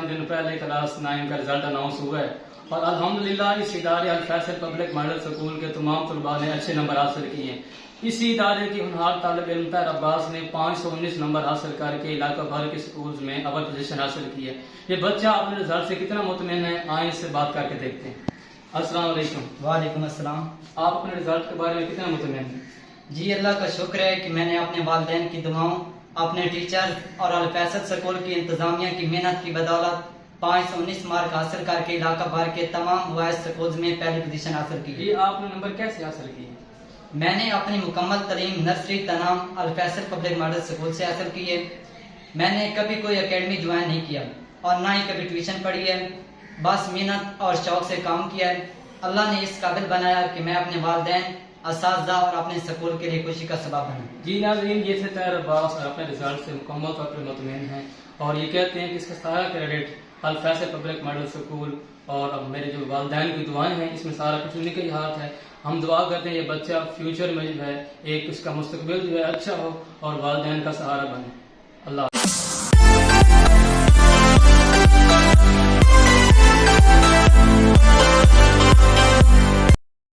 चंद दिन पहले क्लास 9 का रिजल्ट अनाउंस हुआ है और अल्हम्दुलिल्लाह इस इदारे अल फैसल पब्लिक मॉडल स्कूल के तमाम तलबा ने अच्छे नंबर हासिल किए हैं। इसी इदारे की होनहार तालिब इल्म ताहिर अब्बास ने 519 नंबर हासिल करके इलाका भर के स्कूल्स में अव्वल पोजीशन हासिल की है। ये बच्चा अपने रिजल्ट से कितना मुतमईन है, आए इससे बात करके देखते हैं। अस्सलाम वालेकुम। वालेकुम अस्सलाम। आप अपने रिजल्ट के बारे में कितना मुतमईन हैं? जी अल्लाह का शुक्र है कि मैंने अपने वालिदैन की दुआओं, अपने टीचर और अल फैसल स्कूल की इंतजामिया की मेहनत की बदौलत 519 मार्क हासिल करके इलाका भर के तमाम बॉयज स्कूल्स में पहली पोजीशन हासिल की। ये आपने नंबर कैसे हासिल किए? मैंने अपनी मुकम्मल तालीम नर्सरी तनाम अल फैसल पब्लिक मॉडल स्कूल से हासिल की है। मैंने कभी कोई एकेडमी ज्वाइन नहीं किया और ना ही कभी ट्यूशन पढ़ी है, बस मेहनत और शौक से काम किया है। अल्लाह ने इस काबिल बनाया कि मैं अपने वालिदैन, असातिज़ा और अपने स्कूल के लिए खुशी का सबब बनूं। जी नाज़रीन, ये थे ताहिर अब्बास और अपने रिजल्ट से मुकम्मल तौर पर मुतमईन हैं और ये कहते हैं कि इसका सारा क्रेडिट अल फैसल पब्लिक मॉडल स्कूल और अब मेरे जो वालिदैन की दुआएं हैं इसमें सारा कुछ उन्हीं के ही हाथ है। हम दुआ करते हैं ये बच्चा फ्यूचर में जो है एक उसका मुस्तकबिल जो है अच्छा हो और वालिदैन का सहारा बने।